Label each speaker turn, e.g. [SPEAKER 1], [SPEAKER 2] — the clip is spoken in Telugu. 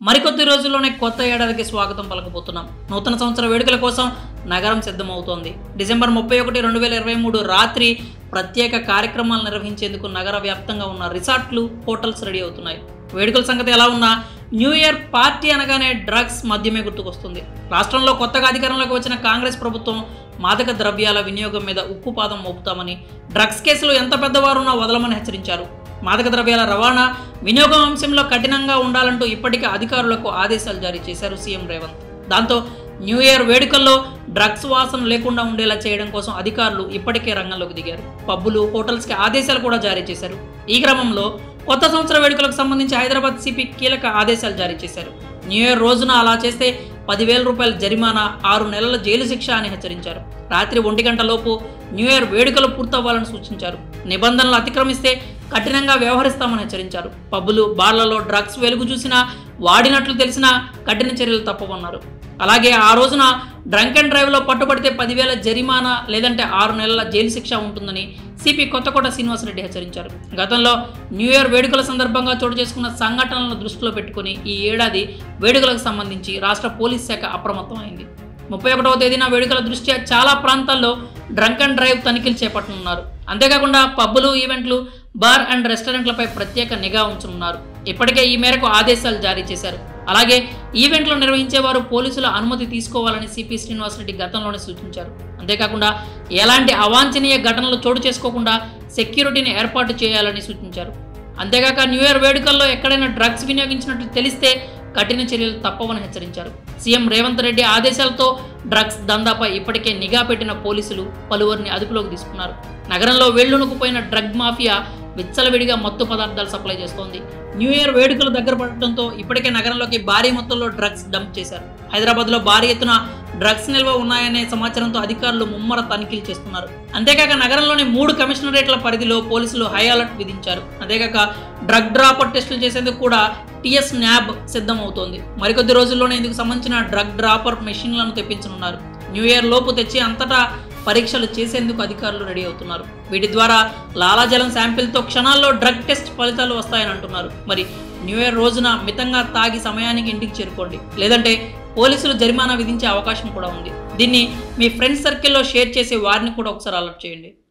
[SPEAKER 1] మరికొద్ది రోజుల్లోనే కొత్త ఏడాదికి స్వాగతం పలకబోతున్నాం. నూతన సంవత్సర వేడుకల కోసం నగరం సిద్ధమవుతోంది. డిసెంబర్ 31, 2023 రాత్రి ప్రత్యేక కార్యక్రమాలు నిర్వహించేందుకు నగర వ్యాప్తంగా ఉన్న రిసార్ట్లు, హోటల్స్ రెడీ అవుతున్నాయి. వేడుకల సంగతి ఎలా ఉన్నా న్యూ ఇయర్ పార్టీ అనగానే డ్రగ్స్, మద్యమే గుర్తుకొస్తుంది. రాష్ట్రంలో కొత్తగా అధికారంలోకి వచ్చిన కాంగ్రెస్ ప్రభుత్వం మాదక ద్రవ్యాల వినియోగం మీద ఉక్కుపాదం మోపుతామని, డ్రగ్స్ కేసులు ఎంత పెద్దవారున్నా వదలమని హెచ్చరించారు. మాదక ద్రవ్యాల రవాణా, వినియోగం అంశంలో కఠినంగా ఉండాలంటూ ఇప్పటికే అధికారులకు ఆదేశాలు జారీ చేశారు సీఎం రేవంత్. దాంతో న్యూ ఇయర్ వేడుకల్లో డ్రగ్స్ వాసన లేకుండా ఉండేలా చేయడం కోసం అధికారులు ఇప్పటికే రంగంలోకి దిగారు. పబ్బులు, హోటల్స్కి ఆదేశాలు కూడా జారీ చేశారు. ఈ క్రమంలో కొత్త సంవత్సర వేడుకలకు సంబంధించి హైదరాబాద్ సిపి కీలక ఆదేశాలు జారీ చేశారు. న్యూ ఇయర్ రోజున అలా చేస్తే 10,000 రూపాయల జరిమానా, 6 నెలల జైలు శిక్ష అని హెచ్చరించారు. రాత్రి 1 గంట లోపు న్యూ ఇయర్ వేడుకలు పూర్తవ్వాలని సూచించారు. నిబంధనలు అతిక్రమిస్తే కఠినంగా వ్యవహరిస్తామని హెచ్చరించారు. పబ్బులు, బార్లలో డ్రగ్స్ వెలుగు చూసినా, వాడినట్లు తెలిసినా కఠిన చర్యలు తప్పవన్నారు. అలాగే ఆ రోజున డ్రంక్ అండ్ డ్రైవ్లో పట్టుబడితే 10,000 జరిమానా లేదంటే 6 నెలల జైలు శిక్ష ఉంటుందని సిపి కొత్తకోట శ్రీనివాసరెడ్డి హెచ్చరించారు. గతంలో న్యూ ఇయర్ వేడుకల సందర్భంగా చోటు చేసుకున్న సంఘటనలను దృష్టిలో పెట్టుకుని ఈ ఏడాది వేడుకలకు సంబంధించి రాష్ట్ర పోలీస్ శాఖ అప్రమత్తమైంది. 31వ తేదీన వేడుకల దృష్ట్యా చాలా ప్రాంతాల్లో డ్రంక్ అండ్ డ్రైవ్ తనిఖీలు చేపట్టనున్నారు. అంతేకాకుండా పబ్బులు, ఈవెంట్లు, బార్ అండ్ రెస్టారెంట్లపై ప్రత్యేక నిఘా ఉంచనున్నారు. ఇప్పటికే ఈ మేరకు ఆదేశాలు జారీ చేశారు. అలాగే ఈవెంట్లు నిర్వహించేవారు పోలీసుల అనుమతి తీసుకోవాలని సిపి శ్రీనివాసరెడ్డి గతంలోనే సూచించారు. అంతేకాకుండా ఎలాంటి అవాంఛనీయ ఘటనలు చోటు చేసుకోకుండా సెక్యూరిటీని ఏర్పాటు చేయాలని సూచించారు. అంతేకాక న్యూ ఇయర్ వేడుకల్లో ఎక్కడైనా డ్రగ్స్ వినియోగించినట్లు తెలిస్తే కఠిన చర్యలు తప్పవని హెచ్చరించారు. సీఎం రేవంత్ రెడ్డి ఆదేశాలతో డ్రగ్స్ దందాపై ఇప్పటికే నిఘా పెట్టిన పోలీసులు పలువురిని అదుపులోకి తీసుకున్నారు. నగరంలో వేళ్లునుకుపోయిన డ్రగ్ మాఫియా విచ్చలవిడిగా మత్తు పదార్థాలు సప్లై చేస్తోంది. న్యూ ఇయర్ వేడుకలు దగ్గర పడటంతో ఇప్పటికే నగరంలోకి భారీ మొత్తంలో డ్రగ్స్ డంప్ చేశారు. హైదరాబాద్లో భారీ ఎత్తున డ్రగ్స్ నిల్వ ఉన్నాయనే సమాచారంతో అధికారులు ముమ్మర తనిఖీలు చేస్తున్నారు. అంతేకాక నగరంలోని 3 కమిషనరేట్ల పరిధిలో పోలీసులు హై అలర్ట్ విధించారు. అంతేకాక డ్రగ్ డ్రాపర్ టెస్టులు చేసేందుకు కూడా టీఎస్ న్యాబ్ సిద్ధమవుతోంది. మరికొద్ది రోజుల్లోనే ఇందుకు సంబంధించిన డ్రగ్ డ్రాపర్ మెషిన్లను తెప్పించనున్నారు. న్యూ ఇయర్ లోపు తెచ్చి అంతటా పరీక్షలు చేసేందుకు అధికారులు రెడీ అవుతున్నారు. వీటి ద్వారా లాలాజలం శాంపిల్తో క్షణాల్లో డ్రగ్ టెస్ట్ ఫలితాలు వస్తాయని అంటున్నారు. మరి న్యూ ఇయర్ రోజున మితంగా తాగి సమయానికి ఇంటికి చేరుకోండి, లేదంటే పోలీసులు జరిమానా విధించే అవకాశం కూడా ఉంది. దీన్ని మీ ఫ్రెండ్స్ సర్కిల్లో షేర్ చేసి వారిని కూడా ఒకసారి అలర్ట్ చేయండి.